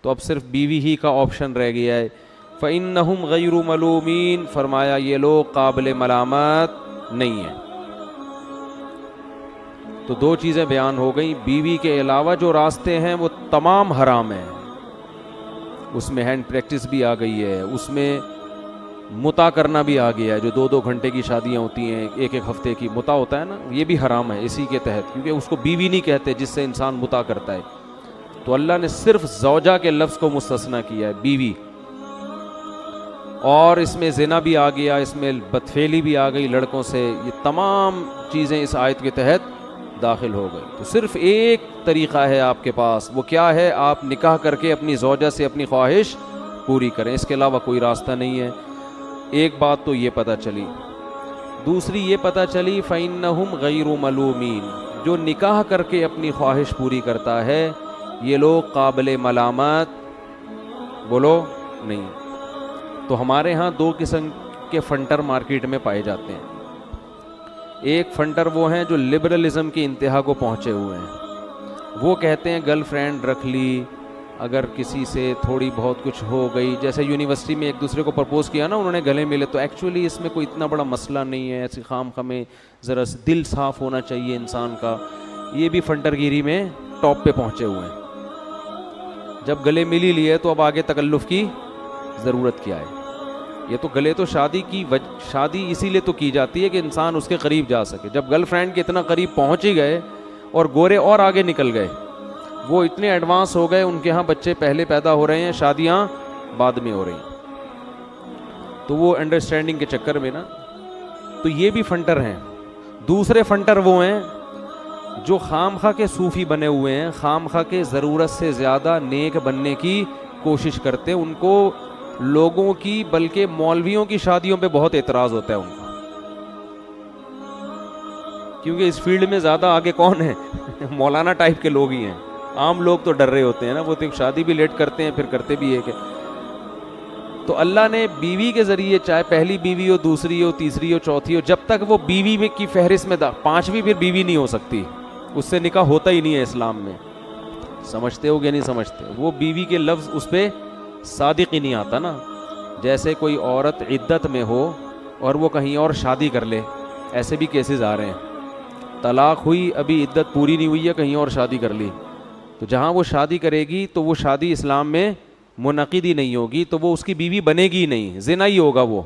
تو اب صرف بیوی ہی کا آپشن رہ گیا ہے. فَإِنَّهُمْ غَيْرُ مَلُومِينَ، فرمایا یہ لوگ قابل ملامت نہیں ہیں. تو دو چیزیں بیان ہو گئیں. بیوی کے علاوہ جو راستے ہیں وہ تمام حرام ہیں. اس میں ہینڈ پریکٹس بھی آ گئی ہے، اس میں متع کرنا بھی آ گیا ہے. جو 2 گھنٹے کی شادیاں ہوتی ہیں، 1 ہفتے کی متع ہوتا ہے نا، یہ بھی حرام ہے اسی کے تحت، کیونکہ اس کو بیوی نہیں کہتے جس سے انسان متع کرتا ہے. تو اللہ نے صرف زوجہ کے لفظ کو مستثنیٰ کیا ہے، بیوی. اور اس میں زنا بھی آ گیا، اس میں بدفعلی بھی آ گئی لڑکوں سے. یہ تمام چیزیں اس آیت کے تحت داخل ہو گئی. تو صرف ایک طریقہ ہے آپ کے پاس، وہ کیا ہے؟ آپ نکاح کر کے اپنی زوجہ سے اپنی خواہش پوری کریں، اس کے علاوہ کوئی راستہ نہیں ہے. ایک بات تو یہ پتہ چلی. دوسری یہ پتہ چلی فَإِنَّهُمْ غَيْرُ مَلُومِينَ، جو نکاح کر کے اپنی خواہش پوری کرتا ہے یہ لوگ قابل ملامت بولو نہیں. تو ہمارے ہاں 2 قسم کے فنٹر مارکیٹ میں پائے جاتے ہیں. ایک فنٹر وہ ہیں جو لبرلزم کی انتہا کو پہنچے ہوئے ہیں. وہ کہتے ہیں گرل فرینڈ رکھ لی، اگر کسی سے تھوڑی بہت کچھ ہو گئی، جیسے یونیورسٹی میں ایک دوسرے کو پرپوز کیا نا، انہوں نے گلے ملے، تو ایکچولی اس میں کوئی اتنا بڑا مسئلہ نہیں ہے، ایسی خام خمیں، ذرا دل صاف ہونا چاہیے انسان کا. یہ بھی فنٹر گیری میں ٹاپ پہ پہنچے ہوئے ہیں. جب گلے مل ہی لیے تو اب آگے تکلف کی ضرورت کیا ہے؟ یہ تو گلے تو شادی اسی لیے تو کی جاتی ہے کہ انسان اس کے قریب جا سکے. جب گرل فرینڈ کے اتنا قریب پہنچ ہی گئے اور گورے اور آگے نکل گئے، وہ اتنے ایڈوانس ہو گئے، ان کے ہاں بچے پہلے پیدا ہو رہے ہیں، شادیاں بعد میں ہو رہی ہیں، تو وہ انڈرسٹینڈنگ کے چکر میں نا. تو یہ بھی فنٹر ہیں. دوسرے فنٹر وہ ہیں جو خام خواہ کے صوفی بنے ہوئے ہیں، خام خواہ کے ضرورت سے زیادہ نیک بننے کی کوشش کرتے. ان کو لوگوں کی بلکہ مولویوں کی شادیوں پہ بہت اعتراض ہوتا ہے ان کو، کیونکہ اس فیلڈ میں زیادہ آگے کون ہے؟ مولانا ٹائپ کے لوگ ہی ہیں. عام لوگ تو ڈر رہے ہوتے ہیں نا، وہ تو شادی بھی لیٹ کرتے ہیں، پھر کرتے بھی ہے کہ. تو اللہ نے بیوی کے ذریعے، چاہے پہلی بیوی ہو، دوسری ہو، تیسری ہو، چوتھی ہو، جب تک وہ بیوی میں کی فہرست میں 5ویں پھر بیوی نہیں ہو سکتی، اس سے نکاح ہوتا ہی نہیں ہے اسلام میں. سمجھتے ہو کہ نہیں سمجھتے؟ وہ بیوی کے لفظ اس پہ صادق ہی نہیں آتا نا. جیسے کوئی عورت عدت میں ہو اور وہ کہیں اور شادی کر لے، ایسے بھی کیسز آ رہے ہیں. طلاق ہوئی، ابھی عدت پوری نہیں ہوئی ہے، کہیں اور شادی کر لی، تو جہاں وہ شادی کرے گی تو وہ شادی اسلام میں منعقد ہی نہیں ہوگی، تو وہ اس کی بیوی بنے گی ہی نہیں، زنا ہی ہوگا وہ.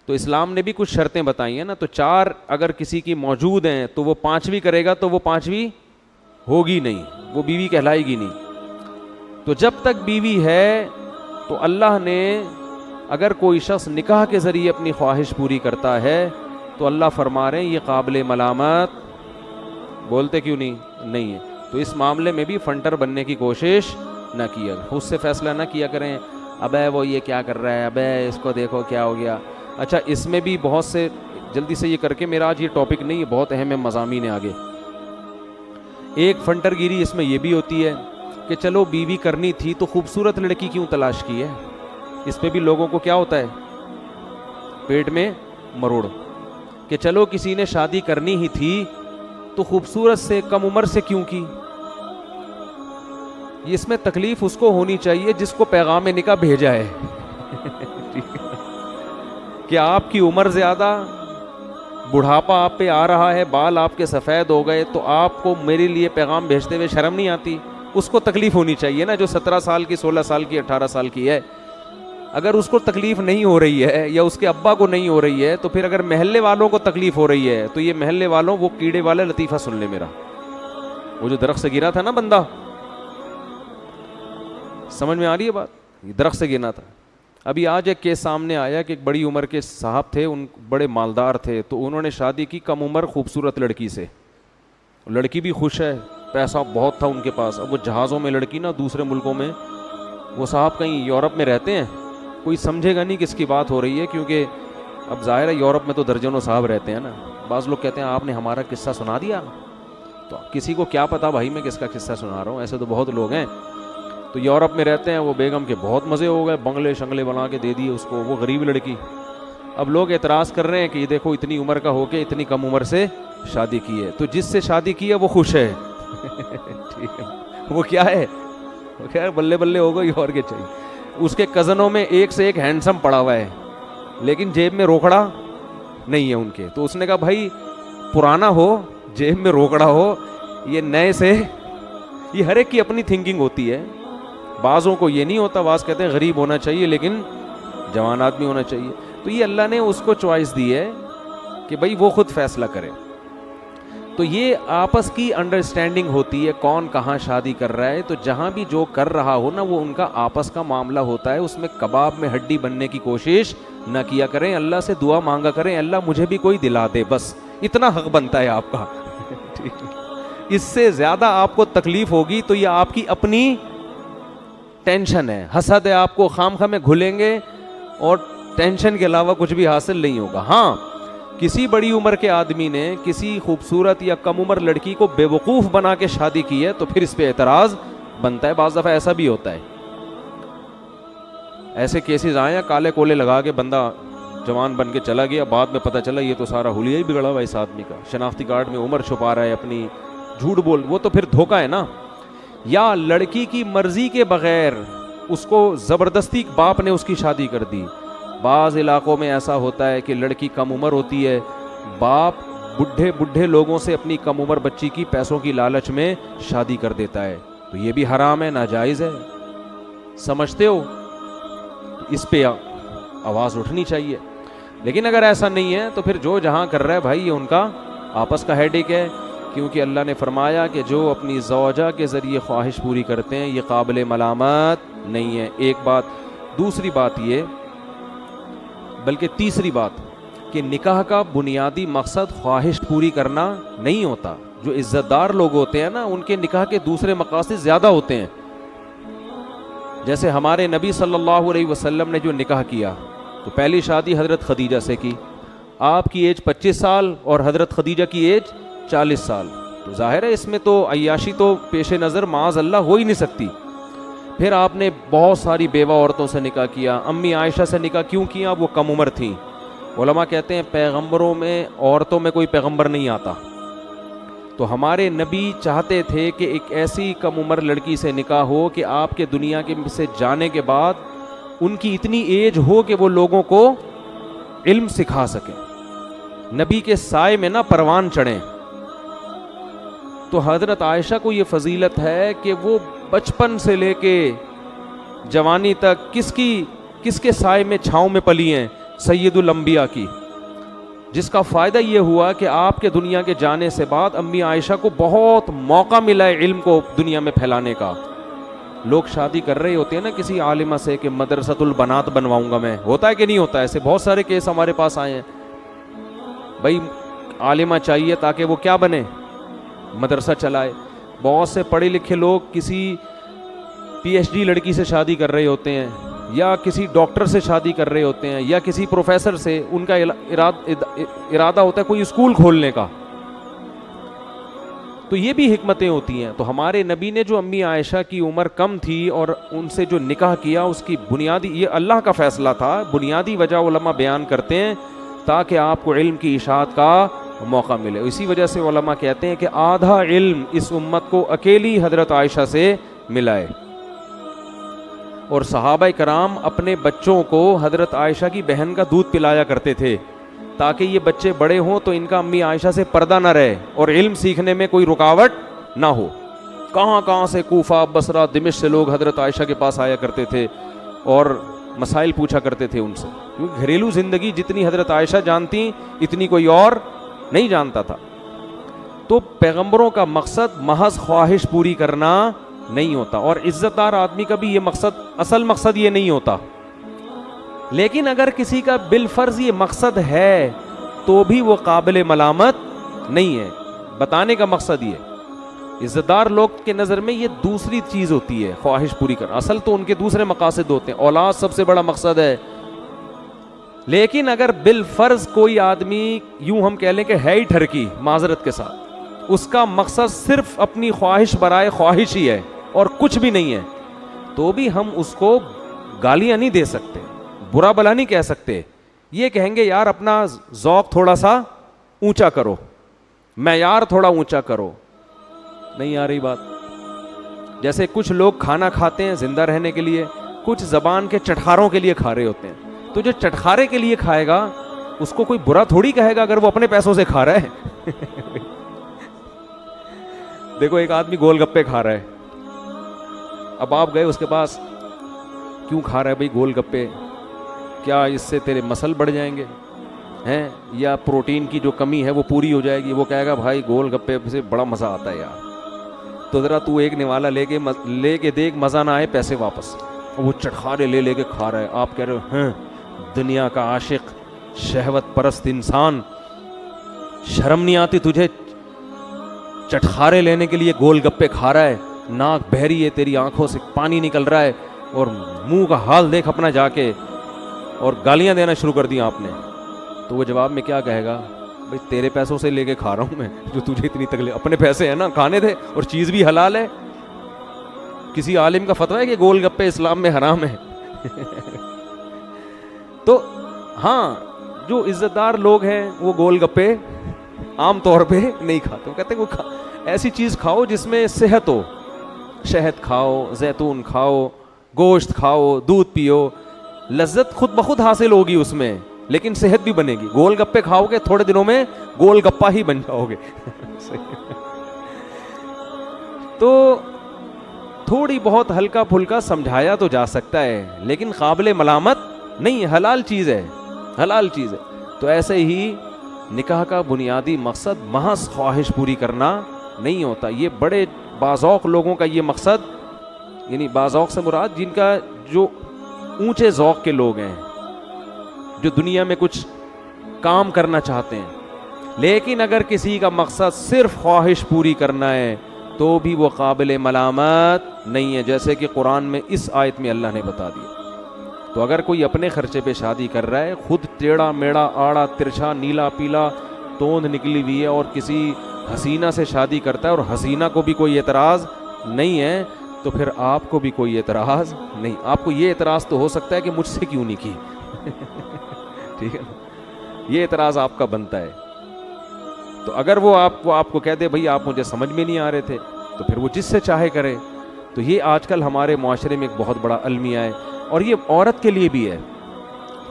تو اسلام نے بھی کچھ شرطیں بتائی ہیں نا. تو 4 اگر کسی کی موجود ہیں تو وہ 5ویں کرے گا تو وہ 5ویں ہوگی نہیں، وہ بیوی کہلائے گی نہیں. تو جب تک بیوی ہے تو اللہ نے، اگر کوئی شخص نکاح کے ذریعے اپنی خواہش پوری کرتا ہے تو اللہ فرما رہے ہیں یہ قابل ملامت، بولتے کیوں نہیں ہے. تو اس معاملے میں بھی فنٹر بننے کی کوشش نہ کیا، خود سے فیصلہ نہ کیا کریں ابے وہ یہ کیا کر رہا ہے، ابے اس کو دیکھو کیا ہو گیا. اچھا، اس میں بھی بہت سے، جلدی سے یہ کر کے، میرا آج یہ ٹاپک نہیں ہے، بہت اہم ہے، مضامین ہے آگے. ایک فنٹر گیری اس میں یہ بھی ہوتی ہے کہ چلو بیوی کرنی تھی تو خوبصورت لڑکی کیوں تلاش کی ہے. اس پہ بھی لوگوں کو کیا ہوتا ہے، پیٹ میں مروڑ، کہ چلو کسی نے شادی کرنی ہی تھی تو خوبصورت سے، کم عمر سے کیوں کی. اس میں تکلیف اس کو ہونی چاہیے جس کو پیغام نکاح بھیجا ہے کہ آپ کی عمر زیادہ، بڑھاپا آپ پہ آ رہا ہے، بال آپ کے سفید ہو گئے، تو آپ کو میرے لیے پیغام بھیجتے ہوئے شرم نہیں آتی؟ اس کو تکلیف ہونی چاہیے نا، جو 17 سال کی، 16 سال کی، 18 سال کی ہے. اگر اس کو تکلیف نہیں ہو رہی ہے یا اس کے ابا کو نہیں ہو رہی ہے، تو پھر اگر محلے والوں کو تکلیف ہو رہی ہے تو یہ محلے والوں، وہ کیڑے والا لطیفہ سن لے میرا. وہ جو درخت سے گرا تھا نا بندہ، سمجھ میں آ رہی ہے بات؟ یہ درخت سے گرنا تھا. ابھی آج ایک کیس سامنے آیا کہ ایک بڑی عمر کے صاحب تھے، ان بڑے مالدار تھے، تو انہوں نے شادی کی کم عمر خوبصورت لڑکی سے. لڑکی بھی خوش ہے، پیسہ بہت تھا ان کے پاس. اب وہ جہازوں میں لڑکی نا، دوسرے ملکوں میں، وہ صاحب کہیں یورپ میں رہتے ہیں، کوئی سمجھے گا نہیں کس کی بات ہو رہی ہے، کیونکہ اب ظاہر ہے یورپ میں تو درجنوں صاحب رہتے ہیں نا. بعض لوگ کہتے ہیں آپ نے ہمارا قصہ سنا دیا، تو کسی کو کیا پتا بھائی میں کس کا قصہ سنا رہا ہوں، ایسے تو بہت لوگ ہیں. تو یورپ میں رہتے ہیں، وہ بیگم کے بہت مزے ہو گئے، بنگلے شنگلے بنا کے دے دیے اس کو، وہ غریب لڑکی. اب لوگ اعتراض کر رہے ہیں کہ یہ دیکھو اتنی عمر کا ہو کے اتنی کم عمر سے شادی کی ہے. تو جس سے شادی کی ہے وہ خوش ہے ٹھیک ہے، وہ کیا ہے، خیر بلے بلے ہو گئی اور کیا چاہیے. اس کے کزنوں میں ایک سے ایک ہینڈسم پڑا ہوا ہے لیکن جیب میں روکڑا نہیں ہے ان کے. تو اس نے کہا بھائی پرانا ہو جیب میں روکڑا ہو یہ نئے سے, یہ ہر ایک کی اپنی تھنکنگ ہوتی ہے. بعضوں کو یہ نہیں ہوتا, بعض کہتے ہیں غریب ہونا چاہیے لیکن جوان آدمی ہونا چاہیے. تو یہ اللہ نے اس کو چوائس دی ہے کہ بھائی وہ خود فیصلہ کرے. تو یہ آپس کی انڈرسٹینڈنگ ہوتی ہے کون کہاں شادی کر رہا ہے. تو جہاں بھی جو کر رہا ہو نا وہ ان کا آپس کا معاملہ ہوتا ہے, اس میں کباب میں ہڈی بننے کی کوشش نہ کیا کریں. اللہ سے دعا مانگا کریں اللہ مجھے بھی کوئی دلا دے, بس اتنا حق بنتا ہے آپ کا. اس سے زیادہ آپ کو تکلیف ہوگی تو یہ آپ کی اپنی ٹینشن ہے, حسد ہے آپ کو, خام خواہ میں گھلیں گے اور ٹینشن کے علاوہ کچھ بھی حاصل نہیں ہوگا. ہاں کسی بڑی عمر کے آدمی نے کسی خوبصورت یا کم عمر لڑکی کو بے وقوف بنا کے شادی کی ہے تو پھر اس پہ اعتراض بنتا ہے. بعض دفعہ ایسا بھی ہوتا ہے, ایسے کیسز آئے ہیں کالے کولے لگا کے بندہ جوان بن کے چلا گیا, بعد میں پتہ چلا یہ تو سارا حلیہ ہی بگڑا ہوا اس آدمی کا, شناختی کارڈ میں عمر چھپا رہا ہے اپنی, جھوٹ بول, وہ تو پھر دھوکہ ہے نا. یا لڑکی کی مرضی کے بغیر اس کو زبردستی باپ نے اس کی شادی کر دی. بعض علاقوں میں ایسا ہوتا ہے کہ لڑکی کم عمر ہوتی ہے, باپ بڈھے لوگوں سے اپنی کم عمر بچی کی پیسوں کی لالچ میں شادی کر دیتا ہے, تو یہ بھی حرام ہے, ناجائز ہے. سمجھتے ہو؟ اس پہ آواز اٹھنی چاہیے. لیکن اگر ایسا نہیں ہے تو پھر جو جہاں کر رہا ہے بھائی یہ ان کا آپس کا ہیڈ ایک ہے, کیونکہ اللہ نے فرمایا کہ جو اپنی زوجہ کے ذریعے خواہش پوری کرتے ہیں یہ قابل ملامت نہیں ہے. ایک بات. دوسری بات یہ, بلکہ تیسری بات, کہ نکاح کا بنیادی مقصد خواہش پوری کرنا نہیں ہوتا. جو عزت دار لوگ ہوتے ہیں نا ان کے نکاح کے دوسرے مقاصد زیادہ ہوتے ہیں. جیسے ہمارے نبی صلی اللہ علیہ وسلم نے جو نکاح کیا تو پہلی شادی حضرت خدیجہ سے کی, آپ کی ایج 25 سال اور حضرت خدیجہ کی ایج 40 سال. تو ظاہر ہے اس میں تو عیاشی تو پیش نظر معاذ اللہ ہو ہی نہیں سکتی. پھر آپ نے بہت ساری بیوہ عورتوں سے نکاح کیا. امی عائشہ سے نکاح کیوں کیا؟ وہ کم عمر تھیں. علماء کہتے ہیں پیغمبروں میں عورتوں میں کوئی پیغمبر نہیں آتا, تو ہمارے نبی چاہتے تھے کہ ایک ایسی کم عمر لڑکی سے نکاح ہو کہ آپ کے دنیا کے سے جانے کے بعد ان کی اتنی ایج ہو کہ وہ لوگوں کو علم سکھا سکیں, نبی کے سائے میں نہ پروان چڑھیں. تو حضرت عائشہ کو یہ فضیلت ہے کہ وہ بچپن سے لے کے جوانی تک کس کے سائے میں چھاؤں میں پلی ہیں؟ سید الانبیاء کی, جس کا فائدہ یہ ہوا کہ آپ کے دنیا کے جانے سے بعد امی عائشہ کو بہت موقع ملا ہے علم کو دنیا میں پھیلانے کا. لوگ شادی کر رہے ہوتے ہیں نا کسی عالمہ سے کہ مدرسۃ البنات بنواؤں گا میں, ہوتا ہے کہ نہیں ہوتا؟ ایسے بہت سارے کیس ہمارے پاس آئے ہیں. بھائی عالمہ چاہیے تاکہ وہ کیا بنے؟ مدرسہ چلائے. بہت سے پڑھے لکھے لوگ کسی پی ایچ ڈی لڑکی سے شادی کر رہے ہوتے ہیں, یا کسی ڈاکٹر سے شادی کر رہے ہوتے ہیں, یا کسی پروفیسر سے. ان کا ارادہ ہوتا ہے کوئی اسکول کھولنے کا. تو یہ بھی حکمتیں ہوتی ہیں. تو ہمارے نبی نے جو امی عائشہ کی عمر کم تھی اور ان سے جو نکاح کیا اس کی بنیادی, یہ اللہ کا فیصلہ تھا, بنیادی وجہ علماء بیان کرتے ہیں تاکہ آپ کو علم کی اشاعت کا موقع ملے. اسی وجہ سے علماء کہتے ہیں کہ آدھا علم اس امت کو اکیلی حضرت عائشہ سے ملا ہے. اور صحابہ کرام اپنے بچوں کو حضرت عائشہ کی بہن کا دودھ پلایا کرتے تھے تاکہ یہ بچے بڑے ہوں تو ان کا امی عائشہ سے پردہ نہ رہے اور علم سیکھنے میں کوئی رکاوٹ نہ ہو. کہاں سے کوفہ, بصرہ, دمشق سے لوگ حضرت عائشہ کے پاس آیا کرتے تھے اور مسائل پوچھا کرتے تھے ان سے, کیونکہ گھریلو زندگی جتنی حضرت عائشہ جانتی اتنی کوئی اور نہیں جانتا تھا. تو پیغمبروں کا مقصد محض خواہش پوری کرنا نہیں ہوتا, اور عزت دار آدمی کا بھی یہ مقصد, اصل مقصد یہ نہیں ہوتا. لیکن اگر کسی کا بالفرض یہ مقصد ہے تو بھی وہ قابل ملامت نہیں ہے. بتانے کا مقصد یہ, عزت دار لوگ کے نظر میں یہ دوسری چیز ہوتی ہے خواہش پوری کرنا, اصل تو ان کے دوسرے مقاصد ہوتے ہیں. اولاد سب سے بڑا مقصد ہے. لیکن اگر بالفرض کوئی آدمی یوں ہم کہہ لیں کہ ہے ہی ٹھرکی, معذرت کے ساتھ, اس کا مقصد صرف اپنی خواہش برائے خواہش ہی ہے اور کچھ بھی نہیں ہے, تو بھی ہم اس کو گالیاں نہیں دے سکتے, برا بلا نہیں کہہ سکتے. یہ کہیں گے یار اپنا ذوق تھوڑا سا اونچا کرو, معیار تھوڑا اونچا کرو. نہیں آ رہی بات؟ جیسے کچھ لوگ کھانا کھاتے ہیں زندہ رہنے کے لیے, کچھ زبان کے چٹخاروں کے لیے کھا رہے ہوتے ہیں. تو جو چٹخارے کے لیے کھائے گا اس کو کوئی برا تھوڑی کہے گا اگر وہ اپنے پیسوں سے کھا رہا ہے. دیکھو ایک آدمی گول گپے کھا رہا ہے, اب آپ گئے اس کے پاس, کیوں کھا رہا ہے بھائی گول گپے, کیا اس سے تیرے مسل بڑھ جائیں گے ہیں, یا پروٹین کی جو کمی ہے وہ پوری ہو جائے گی؟ وہ کہے گا بھائی گول گپے سے بڑا مزہ آتا ہے یار, تو ذرا تو ایک نوالا لے کے دیکھ, مزہ نہ آئے پیسے واپس. وہ چٹخارے لے کے کھا رہا ہے, آپ کہہ رہے ہو ہیں دنیا کا عاشق شہوت پرست انسان, شرم نہیں آتی تجھے, چٹخارے لینے کے لیے گول گپے کھا رہا ہے, ناک بہری ہے تیری, آنکھوں سے پانی نکل رہا ہے, اور منہ کا حال دیکھ اپنا جا کے, اور گالیاں دینا شروع کر دی آپ نے. تو وہ جواب میں کیا کہے گا؟ بھائی تیرے پیسوں سے لے کے کھا رہا ہوں میں, جو تجھے اتنی تکلیف, اپنے پیسے ہیں نا, کھانے تھے, اور چیز بھی حلال ہے. کسی عالم کا فتویٰ ہے کہ گول گپے اسلام میں حرام ہے؟ تو ہاں جو عزت دار لوگ ہیں وہ گول گپے عام طور پہ نہیں کھاتے. وہ کہتے ہیں وہ ایسی چیز کھاؤ جس میں صحت ہو, شہد کھاؤ, زیتون کھاؤ, گوشت کھاؤ, دودھ پیو, لذت خود بخود حاصل ہوگی اس میں, لیکن صحت بھی بنے گی. گول گپے کھاؤ گے تھوڑے دنوں میں گول گپا ہی بن جاؤ گے. تو تھوڑی بہت ہلکا پھلکا سمجھایا تو جا سکتا ہے, لیکن قابل ملامت نہیں, حلال چیز ہے, حلال چیز ہے. تو ایسے ہی نکاح کا بنیادی مقصد محض خواہش پوری کرنا نہیں ہوتا. یہ بڑے باذوق لوگوں کا یہ مقصد, یعنی باذوق سے مراد جن کا جو اونچے ذوق کے لوگ ہیں, جو دنیا میں کچھ کام کرنا چاہتے ہیں, لیکن اگر کسی کا مقصد صرف خواہش پوری کرنا ہے تو بھی وہ قابل ملامت نہیں ہے, جیسے کہ قرآن میں اس آیت میں اللہ نے بتا دیا. تو اگر کوئی اپنے خرچے پہ شادی کر رہا ہے, خود ٹیڑھا میڑا آڑا ترچھا نیلا پیلا توند نکلی ہوئی ہے, اور کسی حسینہ سے شادی کرتا ہے اور حسینہ کو بھی کوئی اعتراض نہیں ہے, تو پھر آپ کو بھی کوئی اعتراض نہیں. آپ کو یہ اعتراض تو ہو سکتا ہے کہ مجھ سے کیوں نہیں کی, ٹھیک ہے نا, یہ اعتراض آپ کا بنتا ہے. تو اگر وہ آپ کو کہہ دے بھئی آپ مجھے سمجھ میں نہیں آ رہے تھے, تو پھر وہ جس سے چاہے کرے. تو یہ آج کل ہمارے معاشرے میں ایک بہت بڑا المیہ ہے, اور یہ عورت کے لیے بھی ہے.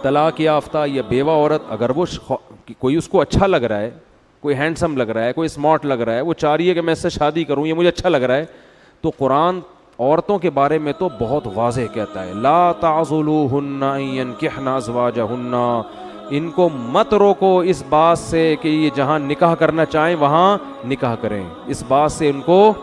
طلاق یافتہ یا بیوہ عورت, اگر وہ کوئی اس کو اچھا لگ رہا ہے, کوئی ہینڈسم لگ رہا ہے, کوئی اسمارٹ لگ رہا ہے, وہ چاہ رہی ہے کہ میں اس سے شادی کروں, یہ مجھے اچھا لگ رہا ہے, تو قرآن عورتوں کے بارے میں تو بہت واضح کہتا ہے, لا تعضلوہن ان ینکحن ازواجہن, ان کو مت روکو اس بات سے کہ یہ جہاں نکاح کرنا چاہیں وہاں نکاح کریں. اس بات سے ان کو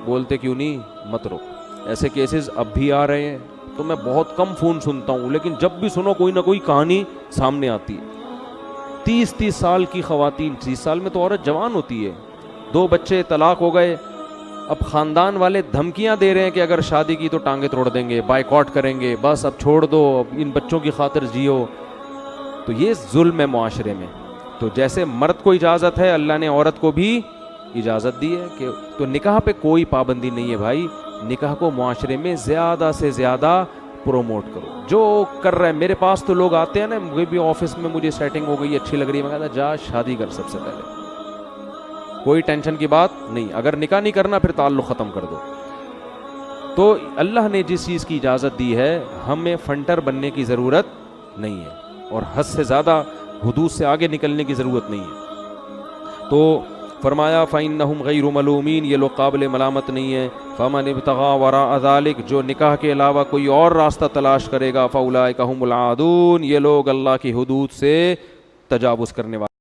بولتے کیوں نہیں مت روکو. ایسے کیسز اب بھی آ رہے ہیں, تو میں بہت کم فون سنتا ہوں, لیکن جب بھی سنو کوئی نہ کوئی کہانی سامنے آتی ہے. 30 سال کی خواتین, 30 سال میں تو عورت جوان ہوتی ہے, 2 بچے, طلاق ہو گئے, اب خاندان والے دھمکیاں دے رہے ہیں کہ اگر شادی کی تو ٹانگیں توڑ دیں گے, بائیکاٹ کریں گے, بس اب چھوڑ دو, اب ان بچوں کی خاطر جیو. تو یہ ظلم ہے معاشرے میں. تو جیسے مرد کو اجازت ہے, اللہ نے عورت کو بھی اجازت دی ہے کہ, تو نکاح پہ کوئی پابندی نہیں ہے بھائی. نکاح کو معاشرے میں زیادہ سے زیادہ پروموٹ کرو. جو کر رہے ہیں, میرے پاس تو لوگ آتے ہیں نا, مجھے بھی آفس میں مجھے سیٹنگ ہو گئی اچھی لگ رہی ہے, میں کہتا جا شادی کر سب سے پہلے, کوئی ٹینشن کی بات نہیں. اگر نکاح نہیں کرنا پھر تعلق ختم کر دو. تو اللہ نے جس چیز کی اجازت دی ہے, ہمیں فنٹر بننے کی ضرورت نہیں ہے, اور حد سے زیادہ حدود سے آگے نکلنے کی ضرورت نہیں ہے. تو فرمایا فَإِنَّهُمْ غَيْرُ مَلُومِينَ, یہ لوگ قابل ملامت نہیں ہے. فَمَنِ ابْتَغَىٰ وَرَاءَ ذَلِكَ, جو نکاح کے علاوہ کوئی اور راستہ تلاش کرے گا, فَأُولَٰئِكَ هُمُ الْعَادُونَ, یہ لوگ اللہ کی حدود سے تجاوز کرنے والے